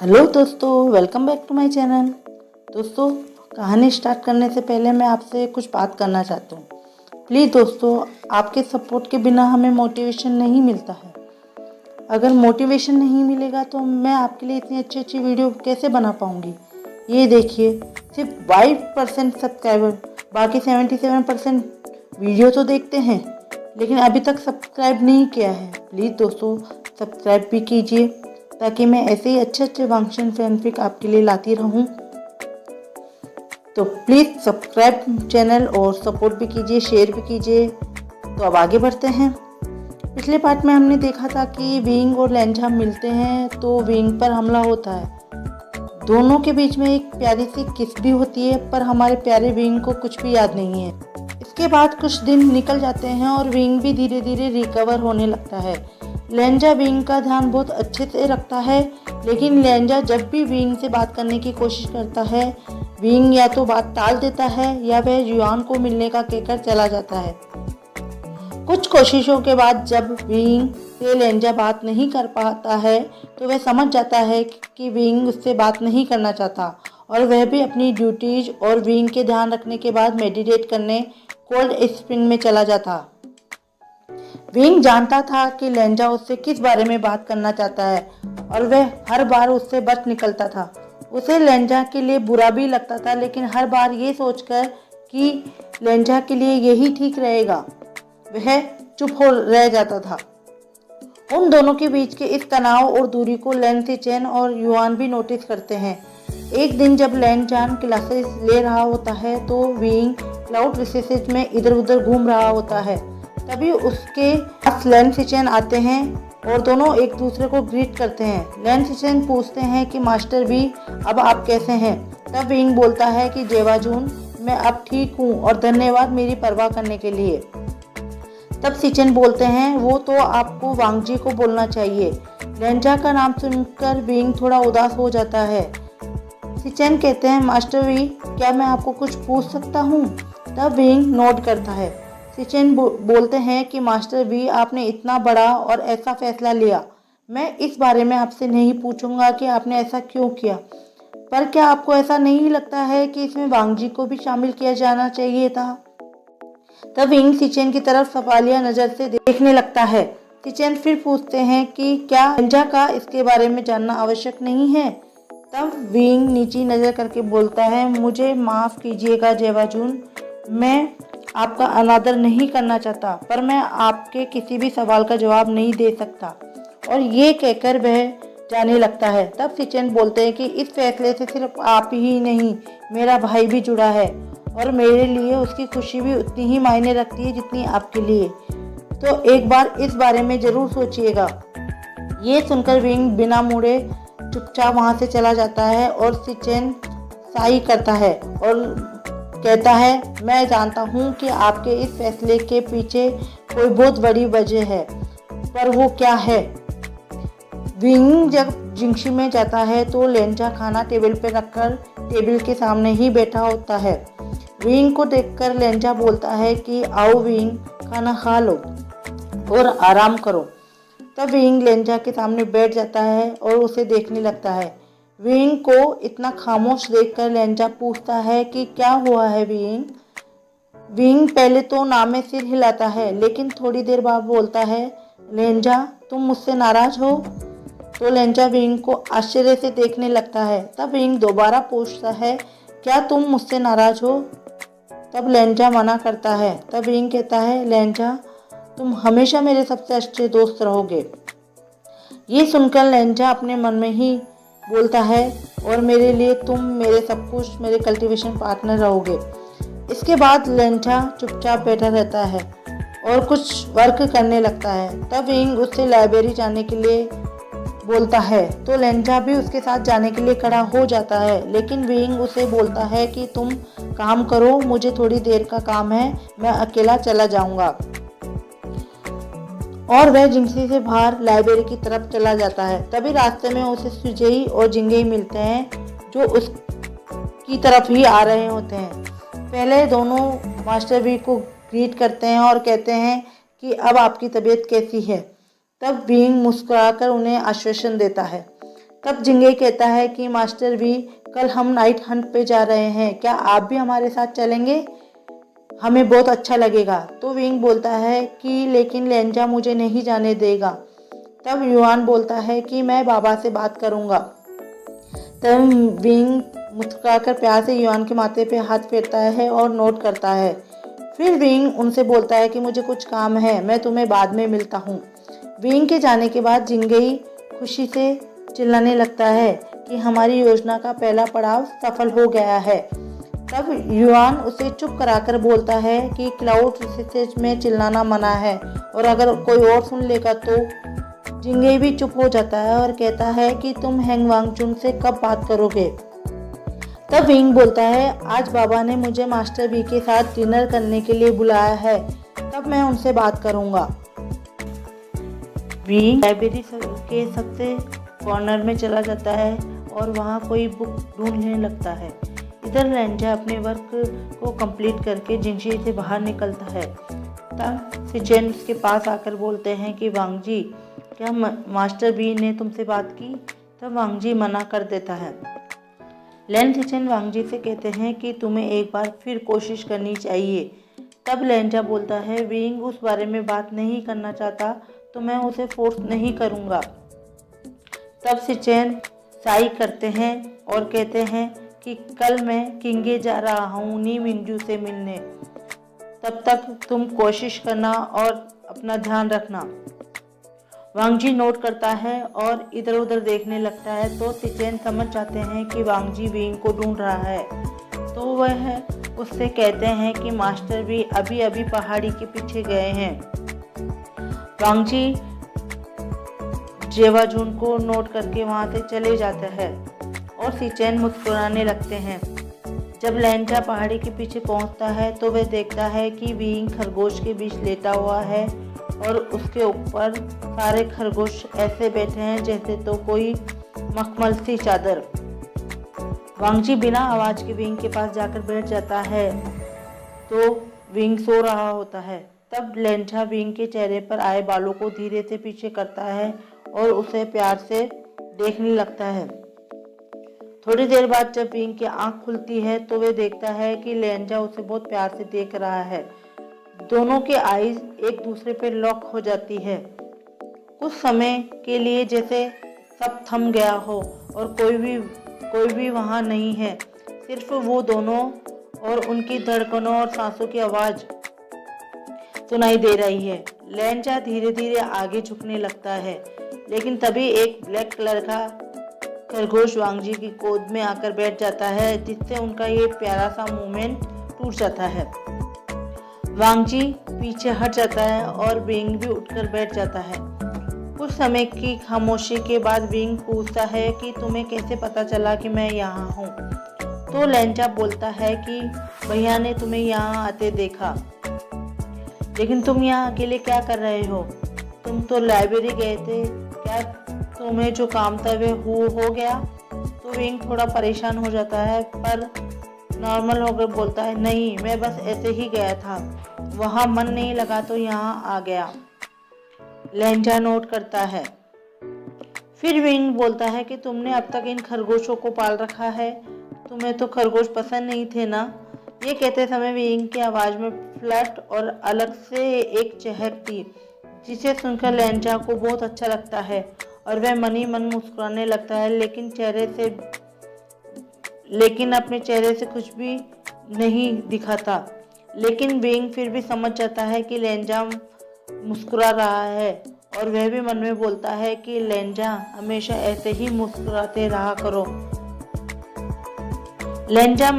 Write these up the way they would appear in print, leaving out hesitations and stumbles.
Hello दोस्तों, welcome back to my channel. दोस्तों, कहानी स्टार्ट करने से पहले मैं आपसे कुछ बात करना चाहता हूँ। प्लीज़ दोस्तों, आपके सपोर्ट के बिना हमें मोटिवेशन नहीं मिलता है। अगर मोटिवेशन नहीं मिलेगा तो मैं आपके लिए इतनी अच्छी अच्छी वीडियो कैसे बना पाऊँगी। ये देखिए, सिर्फ 5% सब्सक्राइबर, बाकी 77% वीडियो तो देखते हैं लेकिन अभी तक सब्सक्राइब नहीं किया है। प्लीज़ दोस्तों, सब्सक्राइब भी कीजिए ताकि मैं ऐसे ही अच्छे अच्छे फंक्शन फैनफिक आपके लिए लाती रहूं। तो प्लीज़ सब्सक्राइब चैनल और सपोर्ट भी कीजिए, शेयर भी कीजिए। तो अब आगे बढ़ते हैं। पिछले पार्ट में हमने देखा था कि विंग और लेंझा मिलते हैं तो विंग पर हमला होता है। दोनों के बीच में एक प्यारी सी किस भी होती है, पर हमारे प्यारे विंग को कुछ भी याद नहीं है। इसके बाद कुछ दिन निकल जाते हैं और विंग भी धीरे धीरे रिकवर होने लगता है। लेंझा विंग का ध्यान बहुत अच्छे से रखता है, लेकिन लेंझा जब भी विंग से बात करने की कोशिश करता है, विंग या तो बात टाल देता है या वह युआन को मिलने का कहकर चला जाता है। कुछ कोशिशों के बाद जब विंग से लेंझा बात नहीं कर पाता है तो वह समझ जाता है कि विंग उससे बात नहीं करना चाहता और वह भी अपनी ड्यूटीज और विंग के ध्यान रखने के बाद मेडिटेट करने कोल्ड स्प्रिंग में चला जाता। विंग जानता था कि लेंझा उससे किस बारे में बात करना चाहता है और वह हर बार उससे बच निकलता था। उसे लेंझा के लिए बुरा भी लगता था, लेकिन हर बार ये सोचकर कि लेंझा के लिए यही ठीक रहेगा, वह चुप हो रह जाता था। उन दोनों के बीच के इस तनाव और दूरी को लैन सिचेन और युआन भी नोटिस करते हैं। एक दिन जब लैन चान क्लासेस ले रहा होता है तो विंग क्लाउड रिसेसेस में इधर उधर घूम रहा होता है। तभी उसके पास लैन सिचेन आते हैं और दोनों एक दूसरे को ग्रीट करते हैं। लैन सिचेन पूछते हैं कि मास्टर भी, अब आप कैसे हैं? तब विंग बोलता है कि जेवाजून, मैं अब ठीक हूँ और धन्यवाद मेरी परवाह करने के लिए। तब सिचेन बोलते हैं, वो तो आपको वांगजी को बोलना चाहिए। लेंझा का नाम सुनकर विंग थोड़ा उदास हो जाता है। सिचेन कहते हैं, मास्टर वी, क्या मैं आपको कुछ पूछ सकता हूँ? तब विंग नोट करता है। सिचेन बोलते हैं कि मास्टर वी, आपने इतना बड़ा और ऐसा फैसला लिया, मैं इस बारे में आपसे नहीं पूछूंगा कि आपने ऐसा क्यों किया, पर क्या आपको ऐसा नहीं लगता है कि इसमें वांगजी को भी शामिल किया जाना चाहिए था? तब विंग सिचेन की तरफ सवालिया नज़र से देखने लगता है। सिचेन फिर पूछते हैं कि क्या लेंझा का इसके बारे में जानना आवश्यक नहीं है? तब विंग नीची नज़र करके बोलता है, मुझे माफ़ कीजिएगा जेवाजून, मैं आपका अनादर नहीं करना चाहता, पर मैं आपके किसी भी सवाल का जवाब नहीं दे सकता। और ये कहकर वह जाने लगता है। तब सिचेन बोलते हैं कि इस फैसले से सिर्फ आप ही नहीं, मेरा भाई भी जुड़ा है और मेरे लिए उसकी खुशी भी उतनी ही मायने रखती है जितनी आपके लिए। तो एक बार इस बारे में ज़रूर सोचिएगा। ये सुनकर विंग बिना मुड़े चुपचाप वहाँ से चला जाता है और सिचेन साई करता है और कहता है, मैं जानता हूँ कि आपके इस फैसले के पीछे कोई बहुत बड़ी वजह है, पर वो क्या है? विंग जब जिंगशी में जाता है तो लेंझा खाना टेबल पर रखकर टेबल के सामने ही बैठा होता है। विंग को देखकर लेंझा बोलता है कि आओ विंग, खाना खा लो और आराम करो। तब विंग लेंझा के सामने बैठ जाता है और उसे देखने लगता है। विंग को इतना खामोश देखकर लेंझा पूछता है कि क्या हुआ है विंग? विंग पहले तो ना में सिर हिलाता है, लेकिन थोड़ी देर बाद बोलता है, लेंझा, तुम मुझसे नाराज हो? तो लेंझा विंग को आश्चर्य से देखने लगता है। तब विंग दोबारा पूछता है, क्या तुम मुझसे नाराज हो? तब लेंझा मना करता है। तब विंग कहता है, लेंझा, तुम हमेशा मेरे सबसे अच्छे दोस्त रहोगे। ये सुनकर लेंझा अपने मन में ही बोलता है, और मेरे लिए तुम मेरे सब कुछ, मेरे कल्टीवेशन पार्टनर रहोगे। इसके बाद लेंझा चुपचाप बैठा रहता है और कुछ वर्क करने लगता है। तब विंग उससे लाइब्रेरी जाने के लिए बोलता है तो लेंझा भी उसके साथ जाने के लिए खड़ा हो जाता है, लेकिन विंग उसे बोलता है कि तुम काम करो, मुझे थोड़ी देर का काम है, मैं अकेला चला जाऊंगा। और वह जिंगसी से बाहर लाइब्रेरी की तरफ चला जाता है। तभी रास्ते में उसे सुजेई और जिंगेई मिलते हैं जो उसकी तरफ ही आ रहे होते हैं। पहले दोनों मास्टर वी को ग्रीट करते हैं और कहते हैं कि अब आपकी तबीयत कैसी है? तब विंग मुस्कुराकर उन्हें आश्वासन देता है। तब जिंगे कहता है कि मास्टर वी, कल हम नाइट हंट पे जा रहे हैं, क्या आप भी हमारे साथ चलेंगे? हमें बहुत अच्छा लगेगा। तो विंग बोलता है कि लेकिन लेंजा मुझे नहीं जाने देगा। तब युआन बोलता है कि मैं बाबा से बात करूंगा। तब विंग मुस्कुराकर प्यार से युआन के माथे पे हाथ फेरता है और नोट करता है। फिर विंग उनसे बोलता है कि मुझे कुछ काम है, मैं तुम्हें बाद में मिलता हूँ। विंग के जाने के बाद जिंगई खुशी से चिल्लाने लगता है कि हमारी योजना का पहला पड़ाव सफल हो गया है। तब युआन उसे चुप कराकर बोलता है कि क्लाउड रिसर्च में चिल्लाना मना है और अगर कोई और सुन लेगा तो। जिंगे भी चुप हो जाता है और कहता है कि तुम हैंग वांगचुन से कब बात करोगे? तब विंग बोलता है, आज बाबा ने मुझे मास्टर वी के साथ डिनर करने के लिए बुलाया है, तब मैं उनसे बात करूंगा। विंग लाइब्रेरी के सबसे कॉर्नर में चला जाता है और वहाँ कोई बुक ढूंढने लगता है। इधर लेंजा अपने वर्क को कंप्लीट करके जिंगजी से बाहर निकलता है। तब सिचेन उसके पास आकर बोलते हैं कि वांगजी, क्या मास्टर बी ने तुमसे बात की? तब वांगजी मना कर देता है। लैन सिचेन वांगजी से कहते हैं कि तुम्हें एक बार फिर कोशिश करनी चाहिए। तब लेंजा बोलता है, विंग उस बारे में बात नहीं करना चाहता तो मैं उसे फोर्स नहीं करूँगा। तब सिचेन साई करते हैं और कहते हैं कि कल मैं किंगे जा रहा हूँ नी मिंजू से मिलने, तब तक तुम कोशिश करना और अपना ध्यान रखना। वांगजी नोट करता है और इधर उधर देखने लगता है तो सिचेन समझ जाते हैं कि वांगजी विंग को ढूंढ रहा है। तो वह उससे कहते हैं कि मास्टर भी अभी अभी पहाड़ी के पीछे गए हैं। वांगजी जेवाजुन को नोट करके वहां से चले जाते हैं और सिचेन मुस्कुराने लगते हैं। जब लेंजा पहाड़ी के पीछे पहुंचता है तो वह देखता है कि विंग खरगोश के बीच लेटा हुआ है और उसके ऊपर सारे खरगोश ऐसे बैठे हैं जैसे तो कोई मखमल सी चादर। वांगजी बिना आवाज के विंग के पास जाकर बैठ जाता है तो विंग सो रहा होता है। तब लेंजा विंग के चेहरे पर आए बालों को धीरे से पीछे करता है और उसे प्यार से देखने लगता है। थोड़ी देर बाद जब विंग की आंख खुलती है तो वह देखता है कि लेंजा उसे बहुत प्यार से देख रहा है। दोनों के आईज एक दूसरे पर लॉक हो जाती है। कुछ समय के लिए जैसे सब थम गया हो और कोई भी वहां नहीं है, सिर्फ वो दोनों और उनकी धड़कनों और सांसों की आवाज सुनाई दे रही है। लेंजा धीरे धीरे आगे झुकने लगता है, लेकिन तभी एक ब्लैक कलर का खरगोश वांगजी की गोद में आकर बैठ जाता है, जिससे उनका ये प्यारा सा मोमेंट टूट जाता है। वांगजी पीछे हट जाता है और विंग भी उठकर बैठ जाता है। कुछ समय की खामोशी के बाद विंग पूछता है कि तुम्हें कैसे पता चला कि मैं यहाँ हूँ? तो लेंजा बोलता है कि भैया ने तुम्हें यहाँ आते देखा। लेकिन तुम यहाँ अकेले क्या कर रहे हो? तुम तो लाइब्रेरी गए थे, क्या तुम्हें जो काम था वह हो गया? तो विंग थोड़ा परेशान हो जाता है पर नॉर्मल होकर बोलता है, नहीं, मैं बस ऐसे ही गया था, वहाँ मन नहीं लगा तो यहाँ आ गया। लेंजा नोट करता है। फिर विंग बोलता है कि तुमने अब तक इन खरगोशों को पाल रखा है, तुम्हें तो खरगोश पसंद नहीं थे ना? ये कहते समय विंग की आवाज़ में फ्लर्ट और अलग से एक चहक थी, जिसे सुनकर लेंजा को बहुत अच्छा लगता है और वह मन ही मन मुस्कुराने लगता है, लेकिन अपने चेहरे से कुछ भी नहीं दिखाता। लेकिन विंग फिर भी समझ जाता है कि लेंजा मुस्कुरा रहा है और वह भी मन में बोलता है कि लेंजा हमेशा ऐसे ही मुस्कुराते रहा करो। लेंजा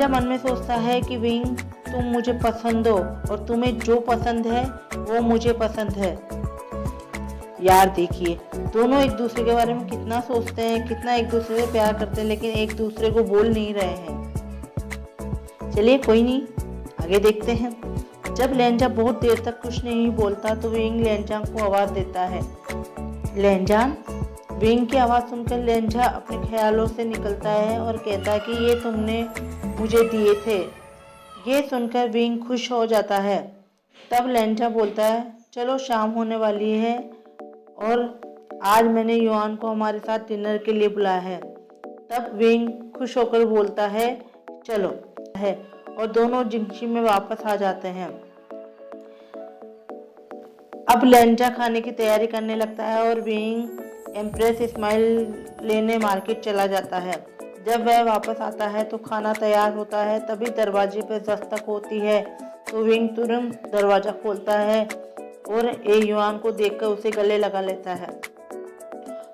मन में सोचता है कि विंग, तुम मुझे पसंद हो और तुम्हें जो पसंद है वो मुझे पसंद है। यार देखिए, दोनों एक दूसरे के बारे में कितना सोचते हैं, कितना एक दूसरे से प्यार करते हैं, लेकिन एक दूसरे को बोल नहीं रहे हैं। चलिए कोई नहीं, आगे देखते हैं। जब लेंजा बहुत देर तक कुछ नहीं बोलता तो विंग लेंजा को आवाज़ देता है, लेंजान। विंग की आवाज़ सुनकर लेंजा अपने ख्यालों से निकलता है और कहता है कि ये तुमने मुझे दिए थे। ये सुनकर विंग खुश हो जाता है। तब लेंजा बोलता है, चलो शाम होने वाली है और आज मैंने युआन को हमारे साथ डिनर के लिए बुलाया है। तब विंग खुश होकर बोलता है चलो है, और दोनों जिंगशी में वापस आ जाते हैं। अब लेंजा खाने की तैयारी करने लगता है और विंग एम्प्रेस स्माइल लेने मार्केट चला जाता है। जब वह वापस आता है तो खाना तैयार होता है। तभी दरवाजे पर दस्तक होती है तो विंग तुरंत दरवाजा खोलता है और ए युआन को देखकर उसे गले लगा लेता है।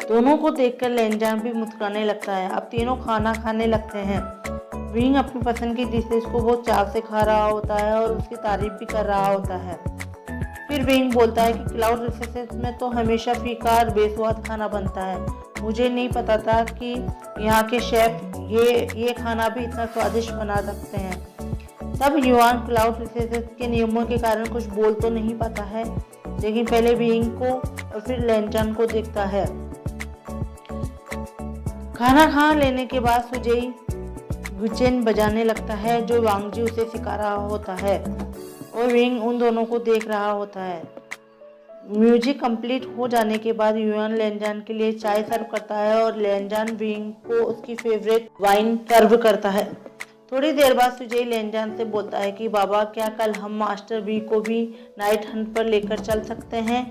दोनों को देखकर लेंजा भी मुस्कुराने लगता है। अब तीनों खाना खाने लगते हैं। विंग अपनी पसंद की डिशेस को बहुत चाव से खा रहा होता है और उसकी तारीफ भी कर रहा होता है। फिर विंग बोलता है कि क्लाउड रिसेसेस में तो हमेशा फीका और बेस्वाद खाना बनता है। मुझे नहीं पता था कि यहाँ के शेफ ये खाना भी इतना स्वादिष्ट बना सकते हैं। तब युआन क्लाउड रिसेसेस के नियमों के कारण कुछ बोल तो नहीं पाता है, लेकिन पहले विंग को और फिर लेंजान को देखता है। खाना खा लेने के बाद सुजेई गुचेन बजाने लगता है जो वांगजी उसे सिखा रहा होता है और विंग उन दोनों को देख रहा होता है। म्यूजिक कंप्लीट हो जाने के बाद युआन लेंजान के लिए चाय सर्व करता है और लेंजान विंग को उसकी फेवरेट वाइन सर्व करता है। थोड़ी देर बाद सुजेई लेंजान से बोलता है कि बाबा क्या कल हम मास्टर वी को भी नाइट हंट पर लेकर चल सकते हैं।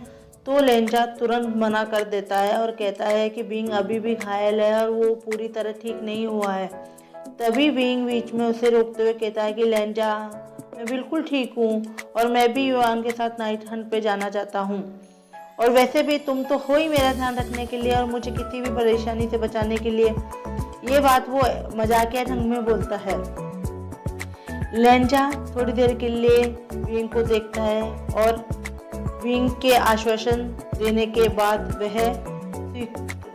तो लेंजा तुरंत मना कर देता है और कहता है कि विंग अभी भी घायल है और वो पूरी तरह ठीक नहीं हुआ है। तभी विंग बीच में उसे रोकते हुए कहता है कि लेंजा मैं बिल्कुल ठीक हूँ और मैं भी युआन के साथ नाइट हंट पे जाना चाहता हूँ, और वैसे भी तुम तो हो ही मेरा ध्यान रखने के लिए और मुझे किसी भी परेशानी से बचाने के लिए। ये बात वो मजाकिया ढंग में बोलता है। लेंजा थोड़ी देर के लिए विंग को देखता है और विंग के आश्वासन देने के बाद वह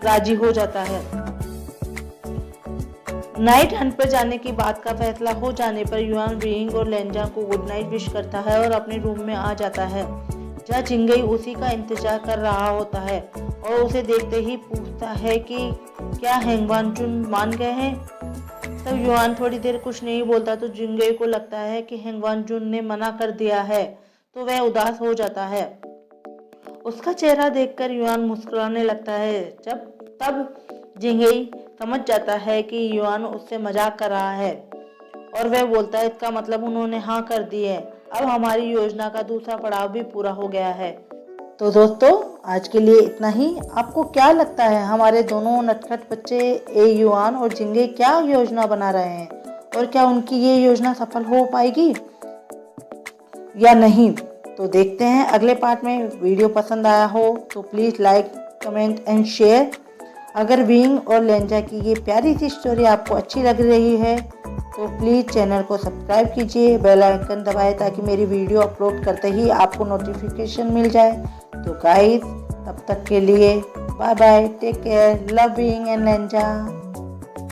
राजी हो जाता है। नाइट हंट पर जाने की बात का फैसला हो जाने पर युआन विंग और लेंजा को गुड नाइट विश करता है और अपने रूम में आ जाता है, जहाँ जिंगई उसी का इंतजार कर रहा होता है और उसे देखते ही पूछता है कि क्या हेंगवानजुन मान गए हैं। तब युआन थोड़ी देर कुछ नहीं बोलता तो जिंगई को लगता है कि हेंगवानजुन ने मना कर दिया है, तो वह उदास हो जाता है। उसका चेहरा देखकर युआन मुस्कुराने लगता है। तब जिंगई समझ जाता है कि युआन उससे मजाक कर रहा है और वह बोलता है इसका मतलब उन्होंने हाँ कर दी है। अब हमारी योजना का दूसरा पड़ाव भी पूरा हो गया है। तो दोस्तों आज के लिए इतना ही। आपको क्या लगता है हमारे दोनों नटखट बच्चे ए युआन और जिंगई क्या योजना बना रहे हैं, और क्या उनकी ये योजना सफल हो पाएगी या नहीं? तो देखते हैं अगले पार्ट में। वीडियो पसंद आया हो तो please like comment and share. अगर विंग और लेंजा की ये प्यारी सी स्टोरी आपको अच्छी लग रही है तो प्लीज़ चैनल को सब्सक्राइब कीजिए, बेल आइकन दबाएं ताकि मेरी वीडियो अपलोड करते ही आपको नोटिफिकेशन मिल जाए। तो गाइस तब तक के लिए bye bye, take care, love wing and Lenja.